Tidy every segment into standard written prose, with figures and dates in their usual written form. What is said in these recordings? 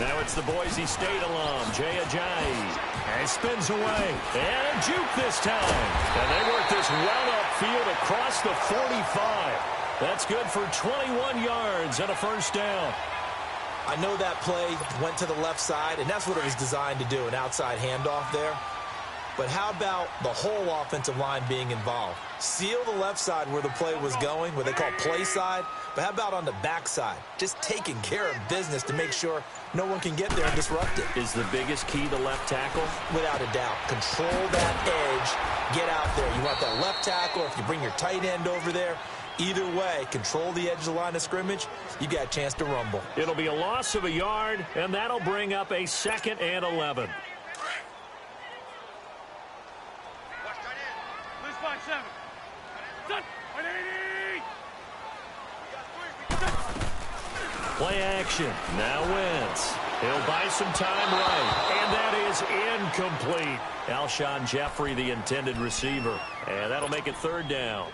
Now it's the Boise State alum, Jay Ajayi. And spins away. And a juke this time. And they work this well upfield across the 45. That's good for 21 yards and a first down. I know that play went to the left side, and that's what it was designed to do, an outside handoff there. But how about the whole offensive line being involved? Seal the left side where the play was going, what they call play side. But how about on the back side? Just taking care of business to make sure no one can get there and disrupt it. Is the biggest key the left tackle? Without a doubt. Control that edge. Get out there. You want that left tackle. If you bring your tight end over there, either way, control the edge of the line of scrimmage, you got a chance to rumble. It'll be a loss of a yard, and that'll bring up a 2nd and 11. Play action. Now Wentz. He'll buy some time right. And that is incomplete. Alshon Jeffrey, the intended receiver. And that'll make it 3rd down.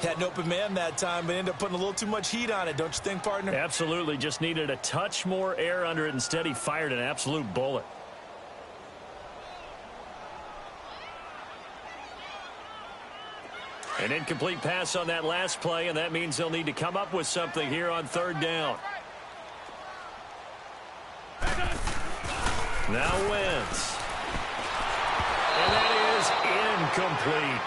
Had an open man that time, but ended up putting a little too much heat on it, don't you think, partner? Absolutely. Just needed a touch more air under it. Instead, he fired an absolute bullet. An incomplete pass on that last play, and that means they'll need to come up with something here on 3rd down. Now Wentz. And that is incomplete.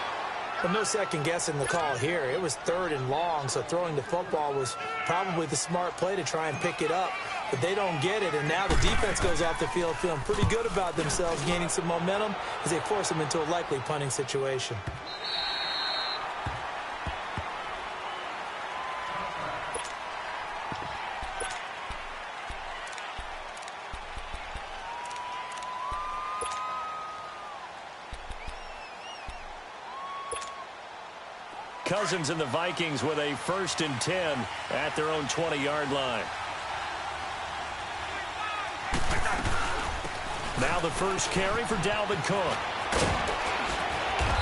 Well, no second guessing the call here. It was 3rd and long, so throwing the football was probably the smart play to try and pick it up. But they don't get it, and now the defense goes off the field feeling pretty good about themselves, gaining some momentum as they force them into a likely punting situation. Cousins and the Vikings with a 1st and 10 at their own 20-yard line. Now the first carry for Dalvin Cook.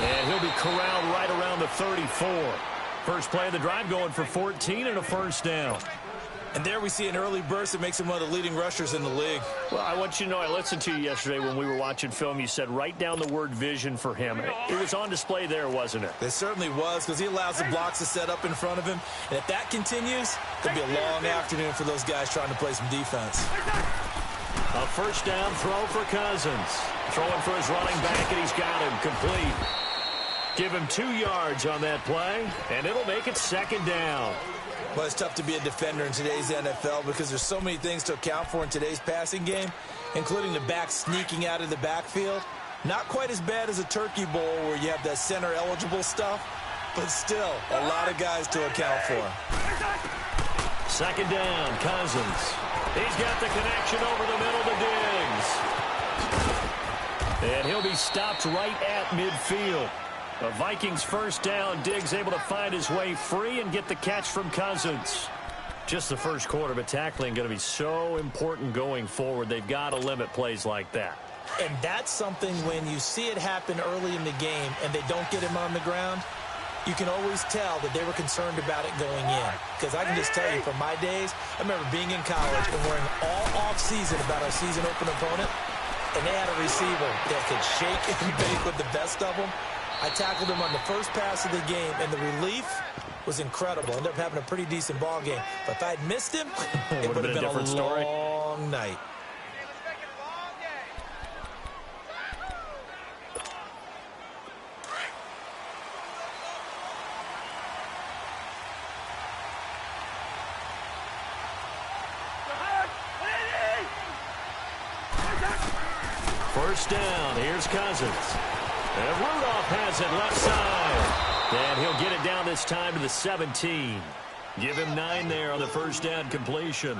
And he'll be corralled right around the 34. First play of the drive going for 14 and a first down. And there we see an early burst that makes him one of the leading rushers in the league. Well, I want you to know, I listened to you yesterday when we were watching film. You said write down the word vision for him. It was on display there, wasn't it? It certainly was, because he allows the blocks to set up in front of him. And if that continues, it'll be a long afternoon for those guys trying to play some defense. A first down throw for Cousins. Throwing for his running back, and he's got him complete. Give him 2 yards on that play, and it'll make it 2nd down. Well, it's tough to be a defender in today's NFL because there's so many things to account for in today's passing game, including the back sneaking out of the backfield. Not quite as bad as a turkey bowl where you have that center-eligible stuff, but still a lot of guys to account for. 2nd down, Cousins. He's got the connection over the middle to Diggs. And he'll be stopped right at midfield. The Vikings first down. Diggs able to find his way free and get the catch from Cousins. Just the first quarter, but tackling going to be so important going forward. They've got to limit plays like that. And that's something when you see it happen early in the game and they don't get him on the ground, you can always tell that they were concerned about it going in. Because I can just tell you from my days, I remember being in college and worrying all off-season about our season open opponent, and they had a receiver that could shake and bake with the best of them. I tackled him on the first pass of the game, and the relief was incredible. Ended up having a pretty decent ball game. But if I had missed him, it would have been a long night. First down. Here's Cousins. And Rudolph has it left side. And he'll get it down this time to the 17. Give him 9 there on the first down completion.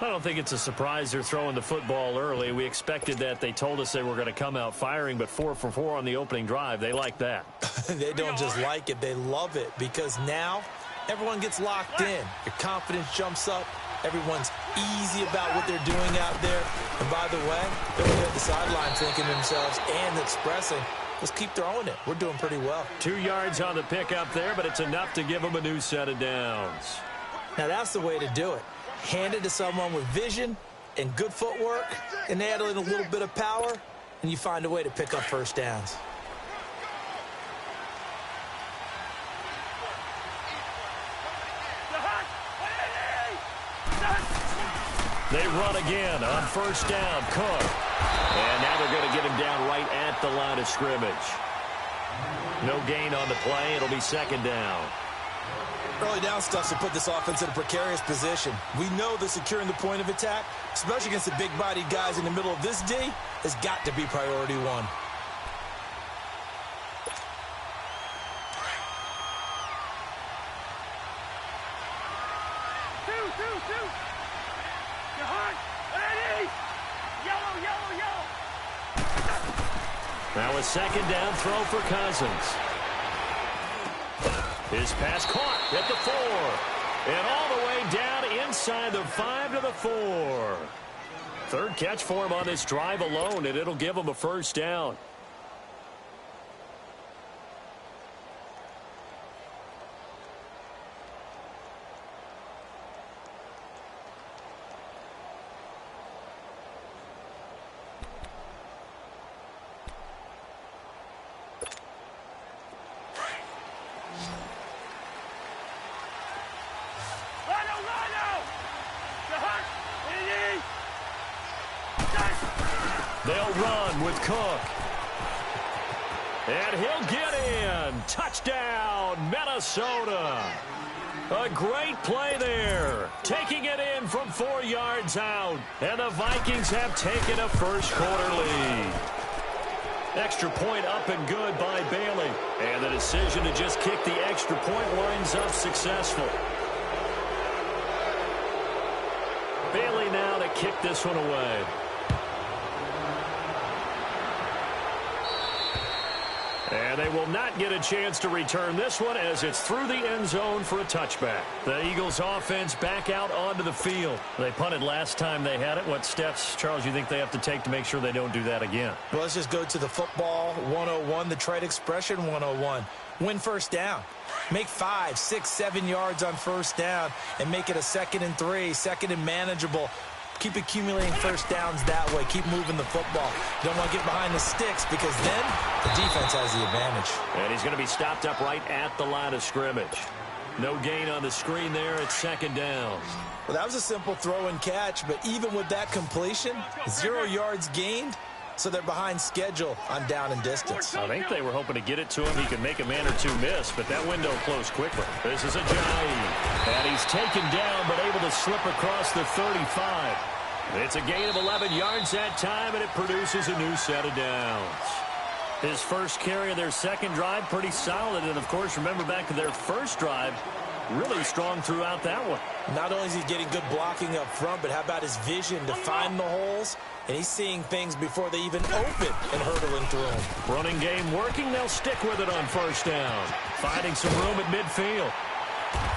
I don't think it's a surprise they're throwing the football early. We expected that. They told us they were going to come out firing, but 4 for 4 on the opening drive. They like that. They don't just like it. They love it because now everyone gets locked in. Your confidence jumps up. Everyone's easy about what they're doing out there. And by the way, they're going to be at the sideline thinking to themselves and expressing, let's keep throwing it. We're doing pretty well. 2 yards on the pickup there, but it's enough to give them a new set of downs. Now that's the way to do it. Hand it to someone with vision and good footwork, and add in a little bit of power, and you find a way to pick up first downs. They run again on first down, Cook. And now they're going to get him down right at the line of scrimmage. No gain on the play. It'll be second down. Early down stuff should put this offense in a precarious position. We know that securing the point of attack, especially against the big-bodied guys in the middle of this D, has got to be priority one. Now a second down throw for Cousins. His pass caught at the 4. And all the way down inside the 5 to the 4. Third catch for him on this drive alone, and it'll give him a first down. They'll run with Cook. And he'll get in. Touchdown, Minnesota. A great play there. Taking it in from 4 yards out. And the Vikings have taken a first quarter lead. Extra point up and good by Bailey. And the decision to just kick the extra point winds up successful. Bailey now to kick this one away. And they will not get a chance to return this one as it's through the end zone for a touchback. The Eagles offense back out onto the field. They punted last time they had it. What steps, Charles, you think they have to take to make sure they don't do that again? Well, let's just go to the football 101, the trade expression 101. Win first down. Make 5, 6, 7 yards on first down and make it a 2nd and 3, 2nd and manageable. Keep accumulating first downs that way. Keep moving the football. You don't want to get behind the sticks because then the defense has the advantage. And he's going to be stopped up right at the line of scrimmage. No gain on the screen there at second down. Well, that was a simple throw and catch, but even with that completion, 0 yards gained, so they're behind schedule on down and distance. I think they were hoping to get it to him. He could make a man or two miss, but that window closed quickly. This is Ajayi. And he's taken down, but able to slip across the 35. It's a gain of 11 yards that time, and it produces a new set of downs. His first carry of their second drive, pretty solid. And, of course, remember back to their first drive, really strong throughout that one. Not only is he getting good blocking up front, but how about his vision to find the holes? And he's seeing things before they even open and hurdling through them. Running game working. They'll stick with it on first down. Finding some room at midfield.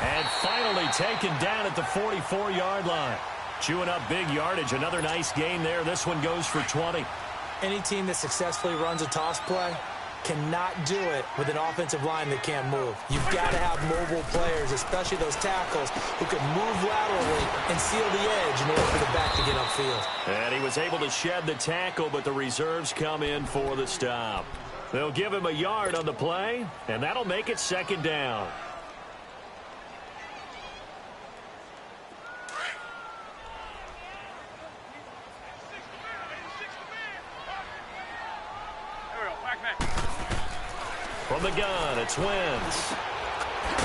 And finally taken down at the 44-yard line. Chewing up big yardage. Another nice gain there. This one goes for 20. Any team that successfully runs a toss play cannot do it with an offensive line that can't move. You've got to have mobile players, especially those tackles, who can move laterally and seal the edge in order for the back to get upfield. And he was able to shed the tackle, but the reserves come in for the stop. They'll give him a yard on the play, and that'll make it second down. From the gun, it's Wentz. The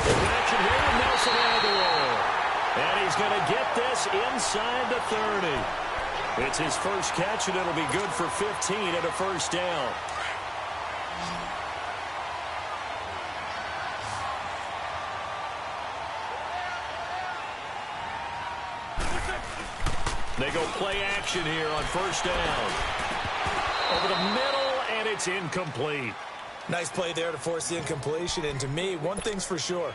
connection here with Nelson Aguilar. And he's going to get this inside the 30. It's his first catch, and it'll be good for 15 and a first down. They go play action here on first down. Over the middle, and it's incomplete. Nice play there to force the incompletion. And to me, one thing's for sure.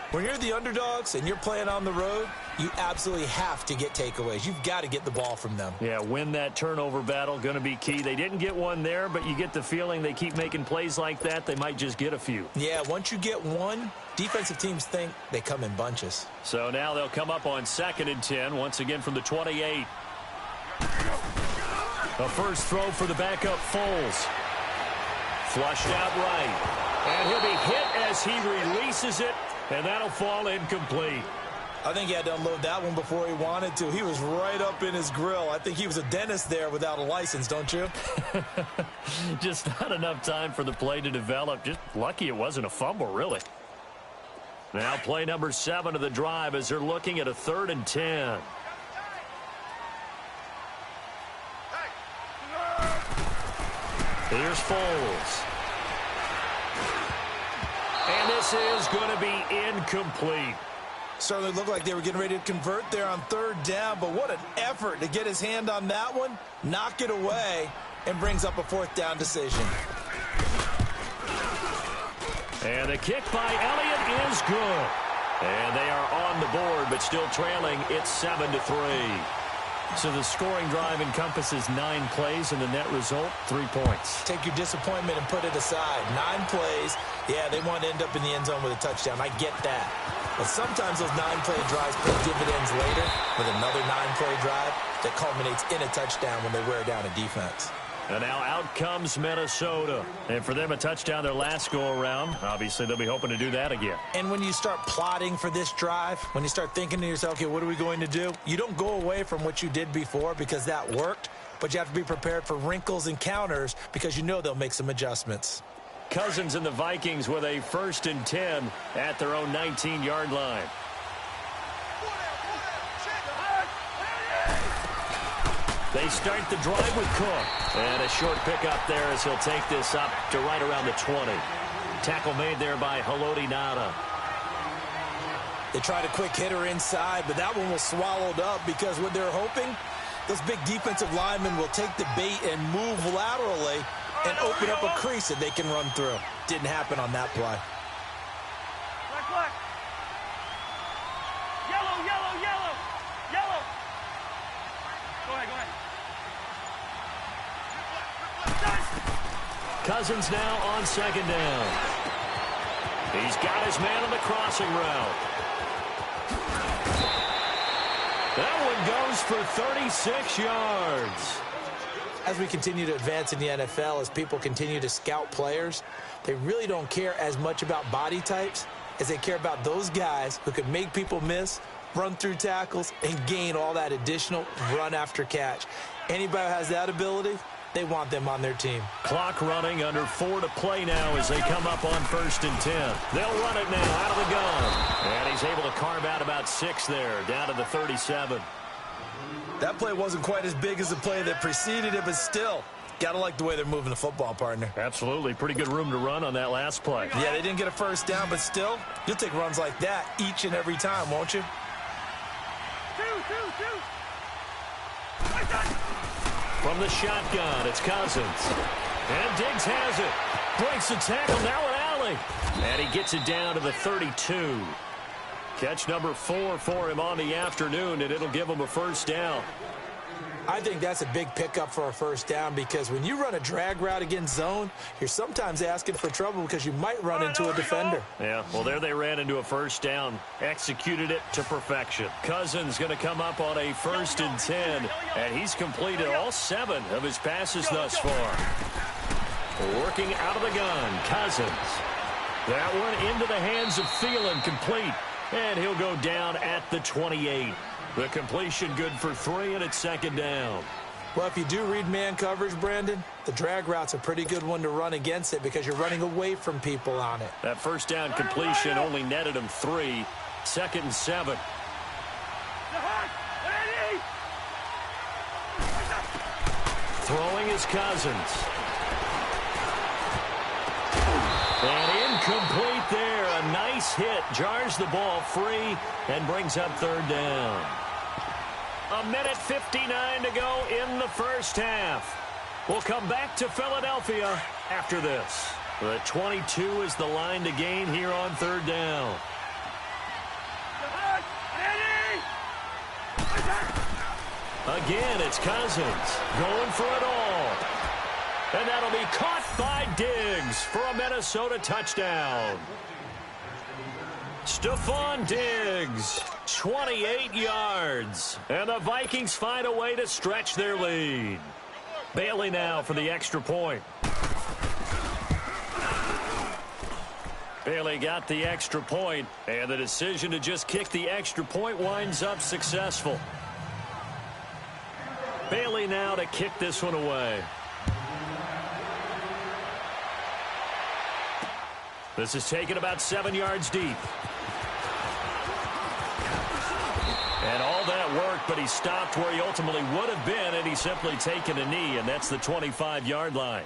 When you're the underdogs and you're playing on the road, you absolutely have to get takeaways. You've got to get the ball from them. Yeah, win that turnover battle, going to be key. They didn't get one there, but you get the feeling they keep making plays like that, they might just get a few. Yeah, once you get one, defensive teams think they come in bunches. So now they'll come up on 2nd and 10, once again from the 28. A first throw for the backup Foles. Flushed out right. And he'll be hit as he releases it, and that'll fall incomplete. I think he had to unload that one before he wanted to. He was right up in his grill. I think he was a dentist there without a license, don't you? Just not enough time for the play to develop. Just lucky it wasn't a fumble, really. Now play number 7 of the drive as they're looking at a 3rd and 10. Here's Foles. And this is going to be incomplete. Certainly looked like they were getting ready to convert there on 3rd down, but what an effort to get his hand on that one, knock it away, and brings up a 4th down decision. And the kick by Elliott is good. And they are on the board, but still trailing. It's 7-3. So the scoring drive encompasses 9 plays, and the net result, 3 points. Take your disappointment and put it aside. 9 plays. Yeah, they want to end up in the end zone with a touchdown. I get that. But sometimes those 9-play drives pay dividends later with another 9-play drive that culminates in a touchdown when they wear down a defense. And now out comes Minnesota. And for them, a touchdown their last go-around. Obviously, they'll be hoping to do that again. And when you start plotting for this drive, when you start thinking to yourself, okay, what are we going to do? You don't go away from what you did before because that worked, but you have to be prepared for wrinkles and counters because you know they'll make some adjustments. Cousins and the Vikings with a 1st and 10 at their own 19-yard line. They start the drive with Cook. And a short pickup there as he'll take this up to right around the 20. Tackle made there by Haloti Ngata. They tried a quick hitter inside, but that one was swallowed up because what they're hoping, those big defensive linemen will take the bait and move laterally and open up a crease that they can run through. Didn't happen on that play. Black. Yellow. Go ahead. Cousins now on 2nd down. He's got his man on the crossing route. That one goes for 36 yards. As we continue to advance in the NFL, as people continue to scout players, they really don't care as much about body types as they care about those guys who can make people miss, run through tackles, and gain all that additional run after catch. Anybody who has that ability, they want them on their team. Clock running, under 4 to play now as they come up on 1st and 10. They'll run it now out of the gun. And he's able to carve out about 6 there, down to the 37. That play wasn't quite as big as the play that preceded it, but still, gotta like the way they're moving the football, partner. Absolutely. Pretty good room to run on that last play. Yeah, they didn't get a 1st down, but still, you'll take runs like that each and every time, won't you? Two. From the shotgun, it's Cousins. And Diggs has it. Breaks the tackle, now an alley. And he gets it down to the 32. Catch number 4 for him on the afternoon, and it'll give him a 1st down. I think that's a big pickup for a 1st down because when you run a drag route against zone, you're sometimes asking for trouble because you might run into a defender. Yeah, well, there they ran into a 1st down. Executed it to perfection. Cousins going to come up on a 1st and 10, and he's completed all 7 of his passes thus far. Working out of the gun, Cousins. That one into the hands of Thielen, complete. And he'll go down at the 28. The completion good for 3, and it's 2nd down. Well, if you do read man coverage, Brandon, the drag route's a pretty good one to run against it because you're running away from people on it. That 1st down completion only netted him 3. 2nd and 7. Throwing is Cousins. And incomplete there. A nice hit. Jars the ball free and brings up 3rd down. 1:59 to go in the 1st half. We'll come back to Philadelphia after this. The 22 is the line to gain here on 3rd down. Again, it's Cousins going for it all. And that'll be caught by Diggs for a Minnesota touchdown. Stephon Diggs, 28 yards. And the Vikings find a way to stretch their lead. Bailey now for the extra point. Bailey got the extra point, and the decision to just kick the extra point winds up successful. Bailey now to kick this one away. This is taken about 7 yards deep. And all that work, but he stopped where he ultimately would have been, and he's simply taken a knee, and that's the 25-yard line.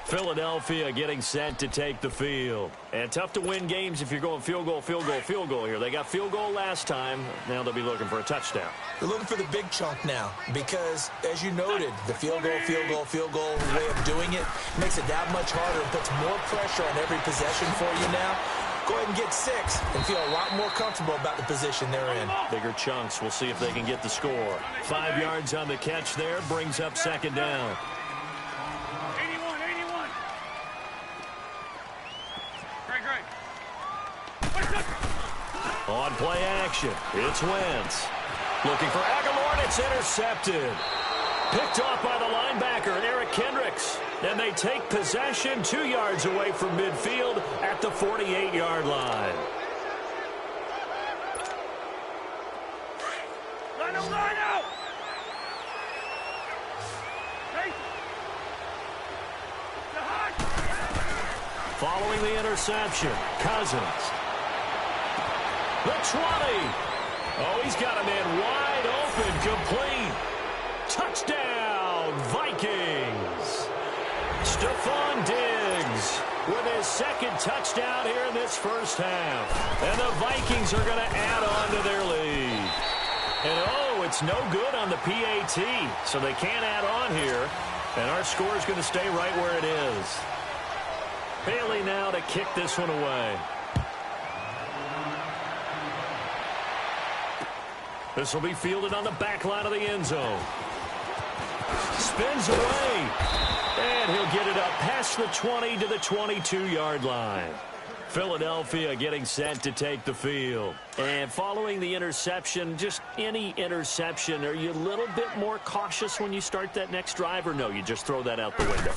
Philadelphia getting set to take the field. And tough to win games if you're going field goal, field goal, field goal here. They got field goal last time. Now they'll be looking for a touchdown. They're looking for the big chunk now because, as you noted, the field goal, field goal, field goal way of doing it makes it that much harder and puts more pressure on every possession for you now. Go ahead and get 6 and feel a lot more comfortable about the position they're in. Bigger chunks. We'll see if they can get the score. 5 yards on the catch there. Brings up second down. On play action, it's Wentz. Looking for Aguilar, and it's intercepted. Picked off by the linebacker, Eric Kendricks. And they take possession 2 yards away from midfield at the 48-yard line. Line out! Following the interception, Cousins. The 20. Oh, he's got a man wide open, complete. Touchdown, Vikings. Stephon Diggs with his second touchdown here in this first half. And the Vikings are going to add on to their lead. And, oh, it's no good on the PAT, so they can't add on here. And our score is going to stay right where it is. Bailey now to kick this one away. This will be fielded on the back line of the end zone. Spins away. And he'll get it up past the 20 to the 22-yard line. Philadelphia getting set to take the field. And following the interception, just any interception, are you a little bit more cautious when you start that next drive, or no, you just throw that out the window?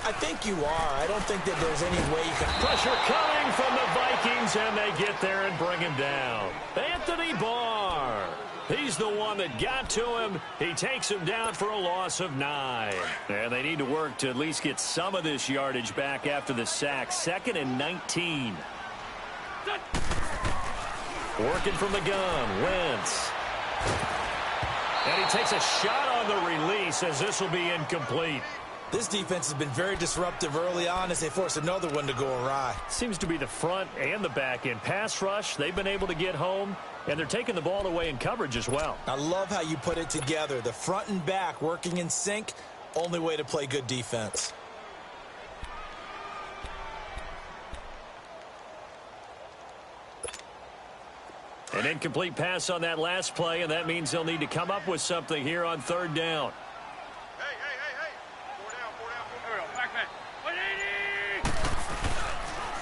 I think you are. I don't think that there's any way you can... Pressure coming from the Vikings, and they get there and bring him down. Anthony Barr. He's the one that got to him. He takes him down for a loss of 9. And they need to work to at least get some of this yardage back after the sack. 2nd and 19. Working from the gun, Wentz. And he takes a shot on the release as this will be incomplete. This defense has been very disruptive early on as they force another one to go awry. Seems to be the front and the back end. Pass rush, they've been able to get home, and they're taking the ball away in coverage as well. I love how you put it together. The front and back working in sync, only way to play good defense. An incomplete pass on that last play, and that means they'll need to come up with something here on 3rd down.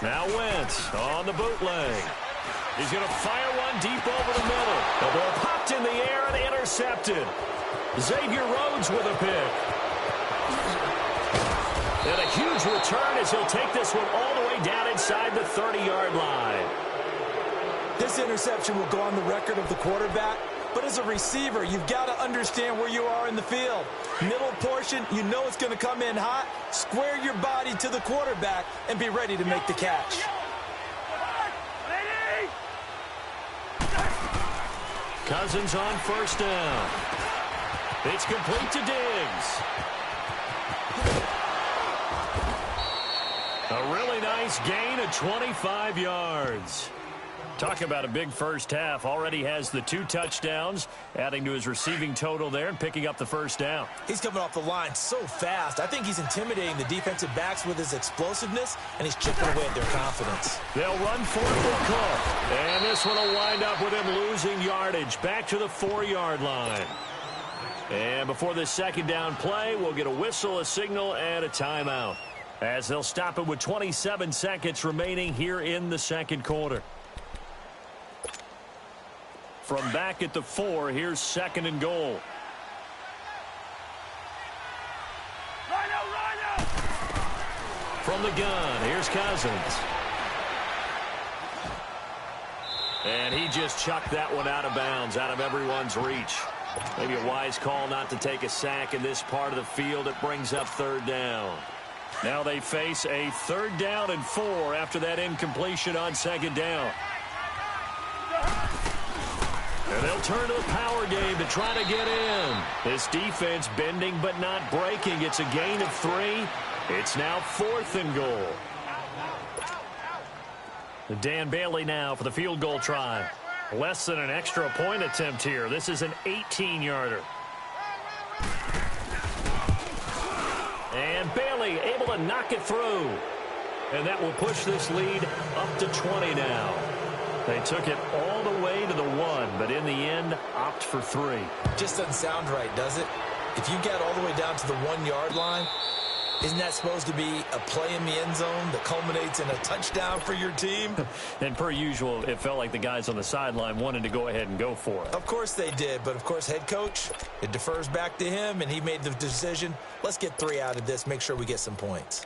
Now Wentz on the bootleg. He's going to fire one deep over the middle. The ball popped in the air and intercepted. Xavier Rhodes with a pick. And a huge return as he'll take this one all the way down inside the 30-yard line. This interception will go on the record of the quarterback, but as a receiver, you've got to understand where you are in the field. Middle portion, you know it's going to come in hot. Square your body to the quarterback and be ready to make the catch. Cousins on 1st down. It's complete to Diggs. A really nice gain of 25 yards. Talk about a big first half. Already has the 2 touchdowns, adding to his receiving total there and picking up the 1st down. He's coming off the line so fast. I think he's intimidating the defensive backs with his explosiveness, and he's chipping away at their confidence. They'll run 4th and Cook. And this one will wind up with him losing yardage back to the 4-yard line. And before this 2nd down play, we'll get a whistle, a signal, and a timeout, as they'll stop it with 27 seconds remaining here in the 2nd quarter. From back at the 4, here's 2nd and goal. From the gun, here's Cousins. And he just chucked that one out of bounds, out of everyone's reach. Maybe a wise call not to take a sack in this part of the field. It brings up third down. Now they face a 3rd down and 4 after that incompletion on 2nd down. And they'll turn to the power game to try to get in. This defense bending but not breaking. It's a gain of 3. It's now 4th and goal. Dan Bailey now for the field goal try. Less than an extra point attempt here. This is an 18-yarder. And Bailey able to knock it through. And that will push this lead up to 20 now. They took it all the way to the 1, but in the end, opt for 3. Just doesn't sound right, does it? If you get all the way down to the 1-yard line, isn't that supposed to be a play in the end zone that culminates in a touchdown for your team? And per usual, it felt like the guys on the sideline wanted to go ahead and go for it. Of course they did, but of course head coach, it defers back to him, and he made the decision. Let's get 3 out of this, make sure we get some points.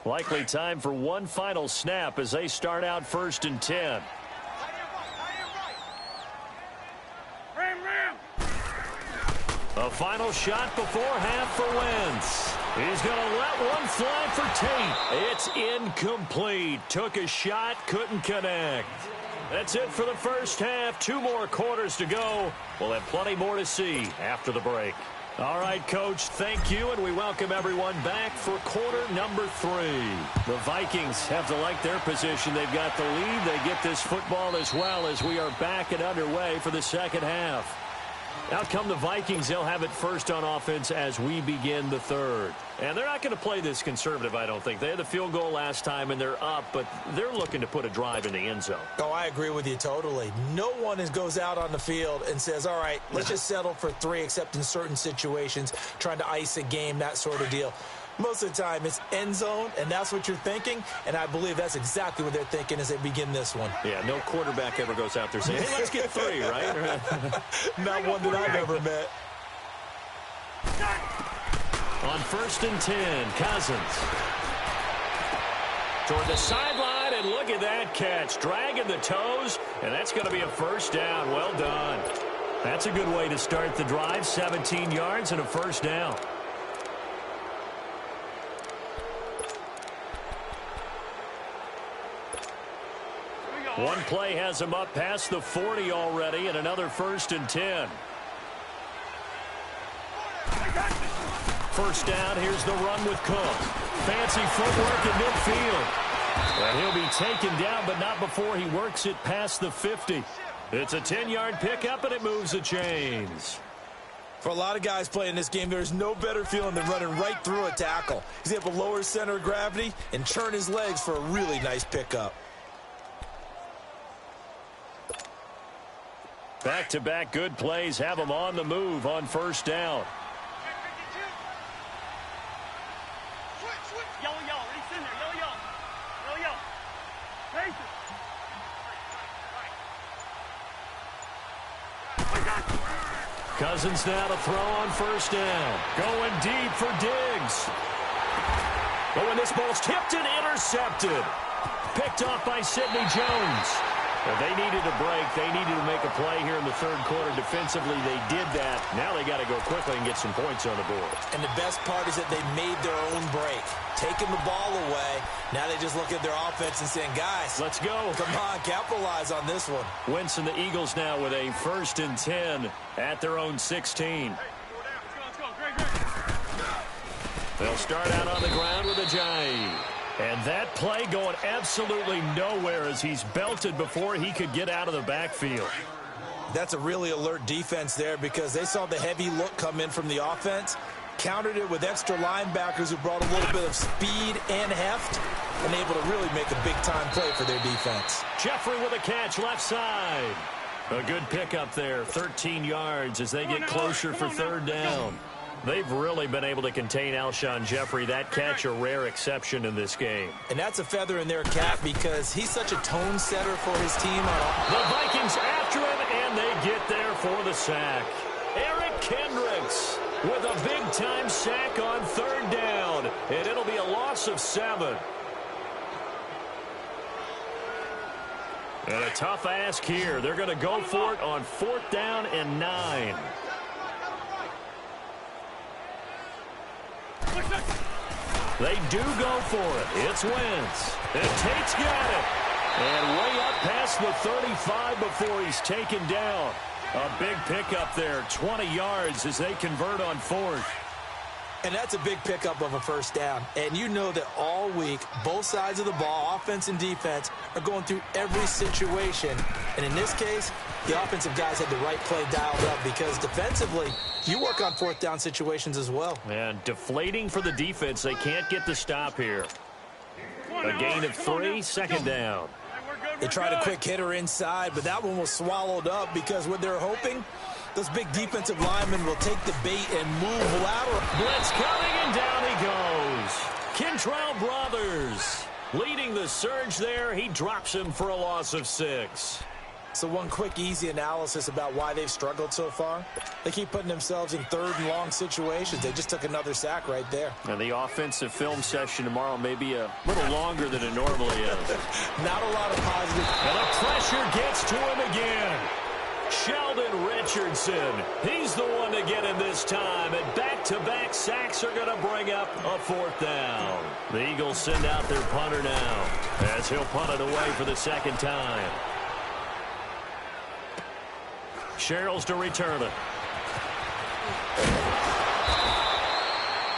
Likely time for one final snap as they start out 1st and 10. A final shot before half for Wentz. He's going to let one fly for Tate. It's incomplete. Took a shot, couldn't connect. That's it for the first half. 2 more quarters to go. We'll have plenty more to see after the break. All right, Coach, thank you, and we welcome everyone back for quarter number 3. The Vikings have to like their position. They've got the lead. They get this football as well as we are back and underway for the second half. Out come the Vikings. They'll have it first on offense as we begin the 3rd. And they're not going to play this conservative, I don't think. They had the field goal last time, and they're up, but they're looking to put a drive in the end zone. Oh, I agree with you totally. No one goes out on the field and says, all right, let's just settle for 3, except in certain situations, trying to ice a game, that sort of deal. Most of the time, it's end zone, and that's what you're thinking, and I believe that's exactly what they're thinking as they begin this one. Yeah, no quarterback ever goes out there saying, hey, let's get 3, right? Not one that I've ever met. On 1st and 10, Cousins. Toward the sideline, and look at that catch. Dragging the toes, and that's going to be a 1st down. Well done. That's a good way to start the drive. 17 yards and a 1st down. One play has him up past the 40 already, and another 1st and 10. 1st down, here's the run with Cook. Fancy footwork in midfield. And he'll be taken down, but not before he works it past the 50. It's a 10-yard pickup, and it moves the chains. For a lot of guys playing this game, there's no better feeling than running right through a tackle. He's able to lower his center of gravity and churn his legs for a really nice pickup. Back-to-back good plays have him on the move on 1st down. Cousins now to throw on 1st down. Going deep for Diggs. But when this ball's tipped and intercepted. Picked off by Sidney Jones. If they needed a break, they needed to make a play here in the 3rd quarter. Defensively, they did that. Now they got to go quickly and get some points on the board. And the best part is that they made their own break. Taking the ball away. Now they just look at their offense and saying, guys, let's go. Come on, capitalize on this one. Wentz and the Eagles now with a 1st and 10 at their own 16. They'll start out on the ground with a Ajayi. And that play going absolutely nowhere as he's belted before he could get out of the backfield. That's a really alert defense there because they saw the heavy look come in from the offense, countered it with extra linebackers who brought a little bit of speed and heft, and able to really make a big-time play for their defense. Jeffrey with a catch left side. A good pickup there, 13 yards as they get closer for 3rd down. They've really been able to contain Alshon Jeffrey. That catch a rare exception in this game. And that's a feather in their cap because he's such a tone setter for his team. The Vikings after him, and they get there for the sack. Eric Kendricks with a big-time sack on 3rd down, and it'll be a loss of 7. And a tough ask here. They're going to go for it on 4th down and 9. They do go for it. It's Wentz. And Tate's got it. And way up past the 35 before he's taken down. A big pickup there, 20 yards as they convert on 4th. And that's a big pickup of a 1st down. And you know that all week, both sides of the ball, offense and defense, are going through every situation. And in this case, the offensive guys had the right play dialed up because defensively, you work on 4th down situations as well. And deflating for the defense. They can't get the stop here. A gain of 3, 2nd down. They tried a quick hitter inside, but that one was swallowed up because what they're hoping, those big defensive linemen will take the bait and move lateral. Blitz coming, and down he goes. Kentrell Brothers leading the surge there. He drops him for a loss of 6. So one quick, easy analysis about why they've struggled so far. They keep putting themselves in 3rd and long situations. They just took another sack right there. And the offensive film session tomorrow may be a little longer than it normally is. Not a lot of positive. And the pressure gets to him again. Sheldon Richardson. He's the one to get him this time. And back-to-back sacks are going to bring up a 4th down. The Eagles send out their punter now as he'll punt it away for the 2nd time. Sherrills to return it.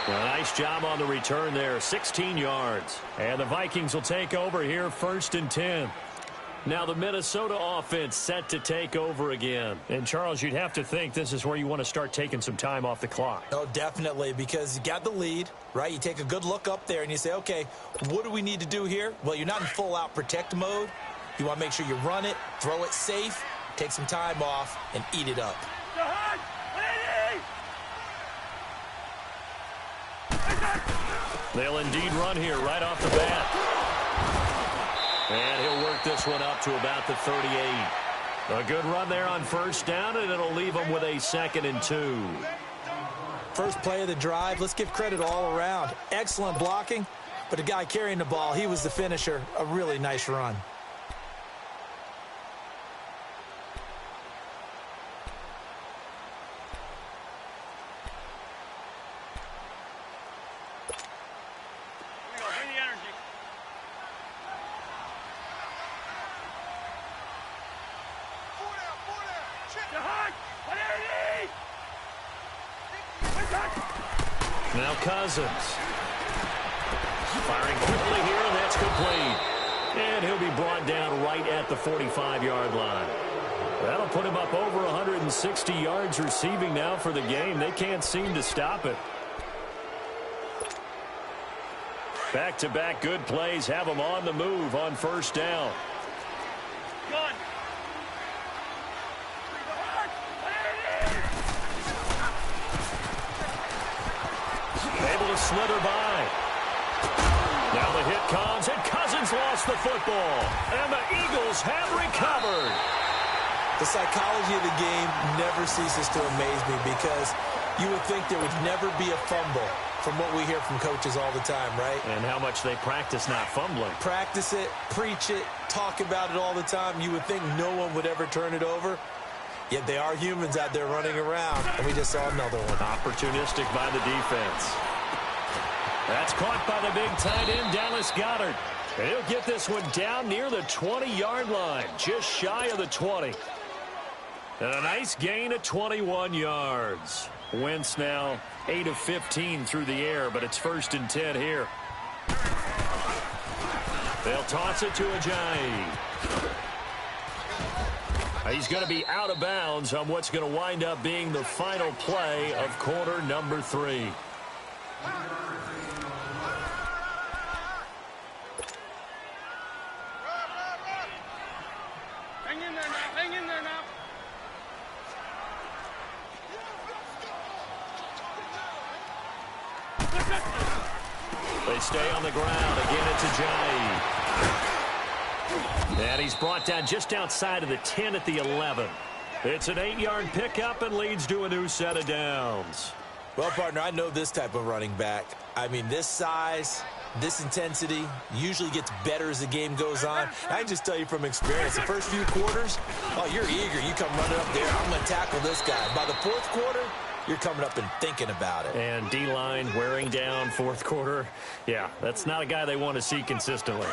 A nice job on the return there, 16 yards. And the Vikings will take over here, 1st and 10. Now the Minnesota offense set to take over again. And, Charles, you'd have to think this is where you want to start taking some time off the clock. Oh, definitely, because you got the lead, right? You take a good look up there and you say, okay, what do we need to do here? Well, you're not in full-out protect mode. You want to make sure you run it, throw it safe, take some time off, and eat it up. They'll indeed run here right off the bat. And he'll work this one up to about the 38. A good run there on 1st down, and it'll leave them with a 2nd and 2. First play of the drive, let's give credit all around. Excellent blocking, but the guy carrying the ball, he was the finisher. A really nice run. Now Cousins. Firing quickly here, and that's complete. And he'll be brought down right at the 45-yard line. That'll put him up over 160 yards receiving now for the game. They can't seem to stop it. Back-to-back good plays have him on the move on 1st down. Able to slither by. Now the hit comes, and Cousins lost the football. And the Eagles have recovered. The psychology of the game never ceases to amaze me because you would think there would never be a fumble from what we hear from coaches all the time, right? And how much they practice not fumbling. Practice it, preach it, talk about it all the time. You would think no one would ever turn it over. Yet they are humans out there running around, and we just saw another one. Opportunistic by the defense. That's caught by the big tight end, Dallas Goedert. And he'll get this one down near the 20-yard line, just shy of the 20. And a nice gain of 21 yards. Wentz now 8 of 15 through the air, but it's 1st and 10 here. They'll toss it to Ajayi. He's going to be out of bounds on what's going to wind up being the final play of quarter number 3. Hang in there now. Hang in there now. They stay on the ground. Again, it's Ajayi. And he's brought down just outside of the 10 at the 11. It's an 8-yard pickup and leads to a new set of downs. Well, partner, I know this type of running back. I mean, this size, this intensity usually gets better as the game goes on. I can just tell you from experience, the first few quarters, oh, you're eager. You come running up there, I'm going to tackle this guy. By the fourth quarter, you're coming up and thinking about it. And D-line wearing down fourth quarter. Yeah, that's not a guy they want to see consistently.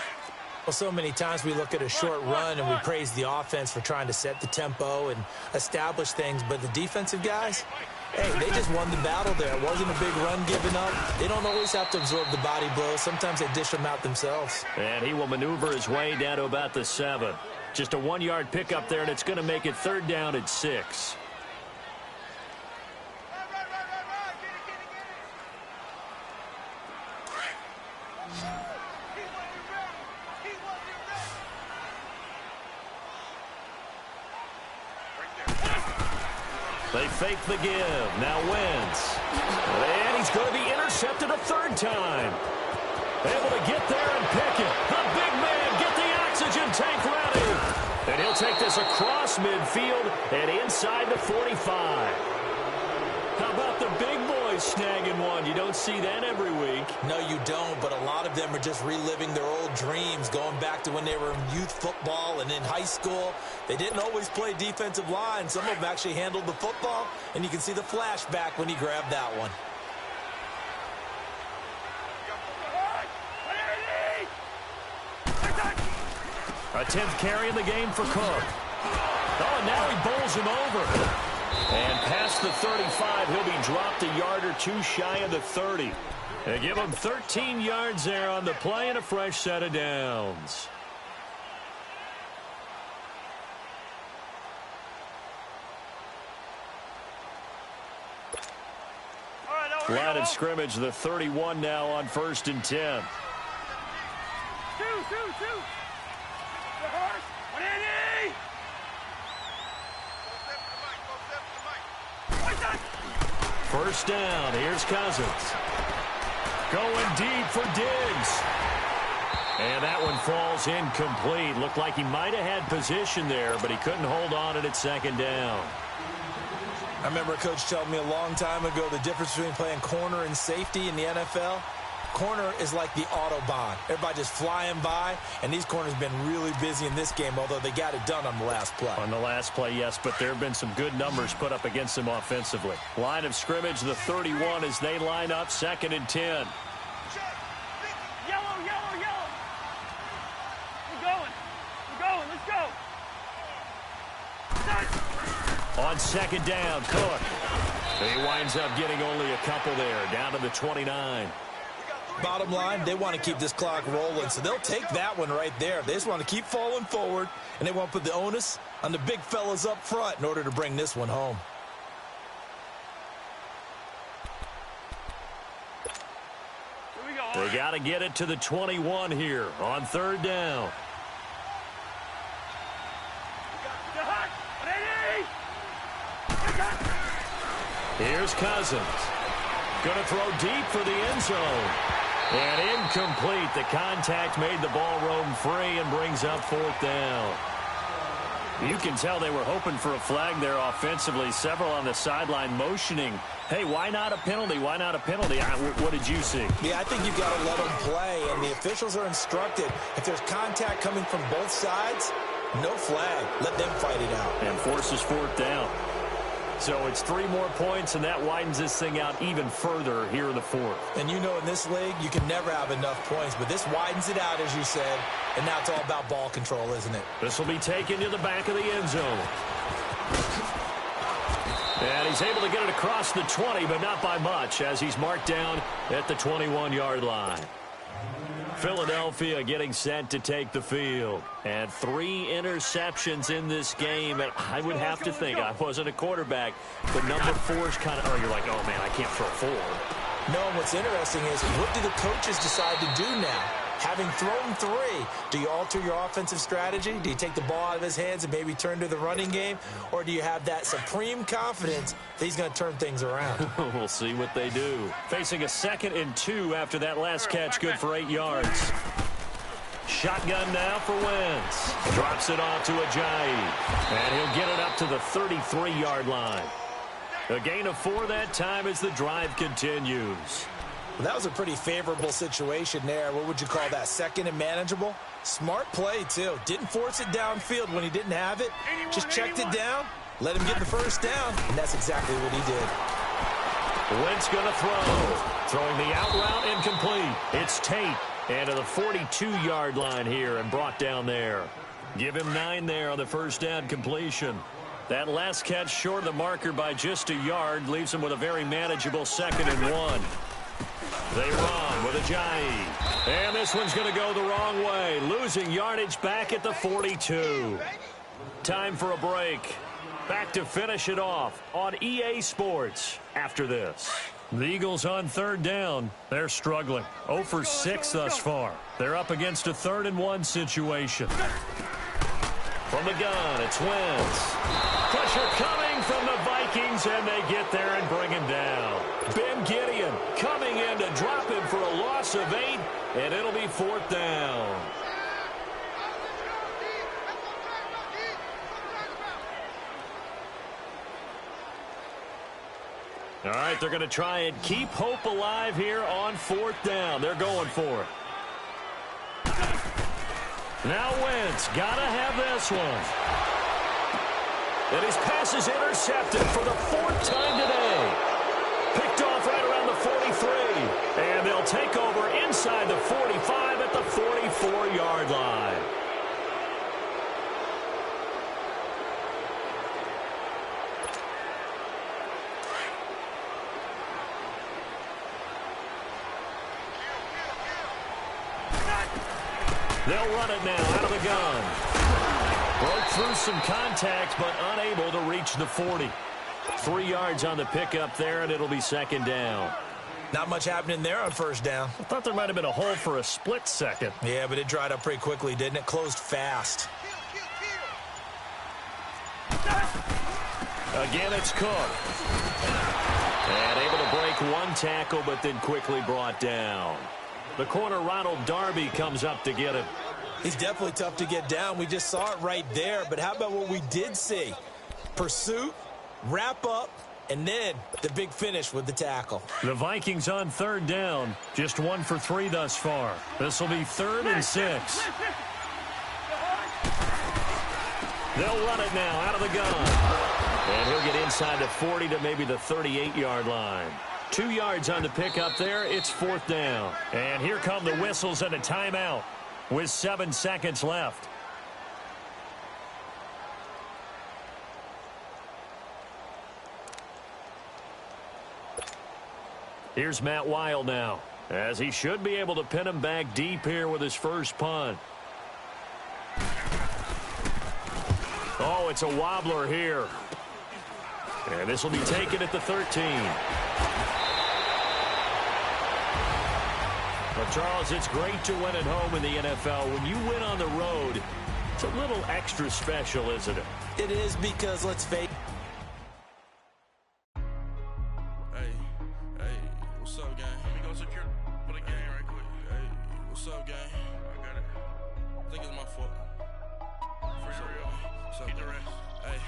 Well, so many times we look at a short run and we praise the offense for trying to set the tempo and establish things, but the defensive guys, hey, they just won the battle there. It wasn't a big run given up. They don't always have to absorb the body blows. Sometimes they dish them out themselves. And he will maneuver his way down to about the 7. Just a 1-yard pickup there, and it's going to make it 3rd down and 6. They fake the give. Now Wentz. And he's going to be intercepted a 3rd time. Able to get there and pick it. The big man, get the oxygen tank ready. And he'll take this across midfield and inside the 45. How about the big boys snagging one? You don't see that every week. No, you don't, but a lot of them are just reliving their old dreams, going back to when they were in youth football and in high school. They didn't always play defensive line. Some of them actually handled the football, and you can see the flashback when he grabbed that one. A 10th carry in the game for Cook. Oh, and now he bowls him over. And past the 35, he'll be dropped a yard or 2 shy of the 30. They give him 13 yards there on the play and a fresh set of downs. Line of scrimmage, the 31 now on 1st and 10. Two. First down, here's Cousins. Going deep for Diggs. And that one falls incomplete. Looked like he might have had position there, but he couldn't hold on at 2nd down. I remember a coach telling me a long time ago the difference between playing corner and safety in the NFL. Corner is like the Autobahn. Everybody just flying by, and these corners have been really busy in this game, although they got it done on the last play. On the last play, yes, but there have been some good numbers put up against them offensively. Line of scrimmage, the 31 as they line up, 2nd and 10. Yellow. We're going. Let's go. On 2nd down, Cook. He winds up getting only a couple there, down to the 29. Bottom line, they want to keep this clock rolling, so they'll take that one right there. They just want to keep falling forward, and they want to put the onus on the big fellas up front in order to bring this one home. Here we go. They got to get it to the 21 here on 3rd down. Here's Cousins. Going to throw deep for the end zone. And incomplete. The contact made the ball roam free and brings up 4th down. You can tell they were hoping for a flag there offensively. Several on the sideline motioning. Hey, why not a penalty? Why not a penalty? What did you see? Yeah, I think you've got to let them play, and the officials are instructed. If there's contact coming from both sides, no flag. Let them fight it out. And forces 4th down. So it's 3 more points, and that widens this thing out even further here in the 4th. And you know in this league, you can never have enough points, but this widens it out, as you said, and now it's all about ball control, isn't it? This will be taken to the back of the end zone. And he's able to get it across the 20, but not by much, as he's marked down at the 21-yard line. Philadelphia getting set to take the field. And 3 interceptions in this game. And I would have to think, I wasn't a quarterback, but number 4 is kind of, oh, you're like, oh, man, I can't throw 4. No, what's interesting is, what do the coaches decide to do now? Having thrown 3, do you alter your offensive strategy? Do you take the ball out of his hands and maybe turn to the running game? Or do you have that supreme confidence that he's going to turn things around? We'll see what they do. Facing a 2nd and 2 after that last catch, good for 8 yards. Shotgun now for Wentz. Drops it off to Ajayi. And he'll get it up to the 33-yard line. A gain of 4 that time as the drive continues. Well, that was a pretty favorable situation there. What would you call that? Second and manageable? Smart play, too. Didn't force it downfield when he didn't have it. Just checked it down, let him get the first down, and that's exactly what he did. Wentz going to throw. Throwing the out route incomplete. It's Tate. And to the 42-yard line here and brought down there. Give him 9 there on the first down completion. That last catch short of the marker by just a yard leaves him with a very manageable 2nd and 1. They run with Ajayi. And this one's going to go the wrong way. Losing yardage back at the 42. Time for a break. Back to finish it off on EA Sports after this. The Eagles on 3rd down. They're struggling. 0 for 6 thus far. They're up against a 3rd and 1 situation. From the gun, it's Wentz. Pressure coming from the Vikings, and they get there and bring him down. Ben Gideon coming in to drop him for a loss of 8, and it'll be 4th down. All right, they're going to try and keep hope alive here on 4th down. They're going for it. Now Wentz, got to have this one. And his pass is intercepted for the 4th time today. Picked off right around the 43. And they'll take over inside the 45 at the 44-yard line. They'll run it now out of the gun. Broke through some contact, but unable to reach the 40. 3 yards on the pickup there, and it'll be 2nd down. Not much happening there on 1st down. I thought there might have been a hole for a split second. Yeah, but it dried up pretty quickly, didn't it? Closed fast. Again, it's Cook. And able to break 1 tackle, but then quickly brought down. The corner, Ronald Darby, comes up to get him. He's definitely tough to get down. We just saw it right there. But how about what we did see? Pursuit, wrap up, and then the big finish with the tackle. The Vikings on 3rd down. Just 1 for 3 thus far. This will be 3rd and 6. They'll run it now out of the gun. And he'll get inside the 40 to maybe the 38-yard line. 2 yards on the pickup there. It's 4th down. And here come the whistles and a timeout with 7 seconds left. Here's Matt Wild now, as he should be able to pin him back deep here with his first punt. Oh, it's a wobbler here. And this will be taken at the 13. Well, Charles, it's great to win at home in the NFL. When you win on the road, it's a little extra special, isn't it? It is because, let's face it. Hey, what's up, gang? Let me go secure for the game right quick. Hey, what's up, gang? I got it. I think it's my fault. For real. What's up, Get the man? rest. Hey,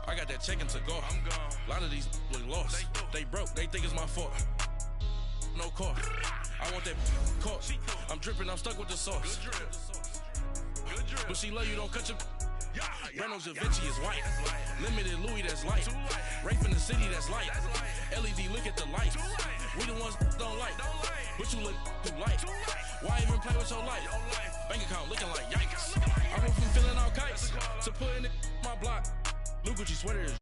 I got that chicken to go. I'm gone. A lot of these look lost. They broke. They think it's my fault. No car. I want that caught. I'm dripping. I'm stuck with the sauce. Good drip. Good drip. But she love you. Don't cut your. Yeah. Reynolds Da Vinci is white. Limited Louis, that's light. Rape in the city, that's light. LED, look at the light. We the ones don't like. But you look too light. Why even play with your life? Bank account looking like yikes. I went from filling out kites to putting my block. New Gucci sweater is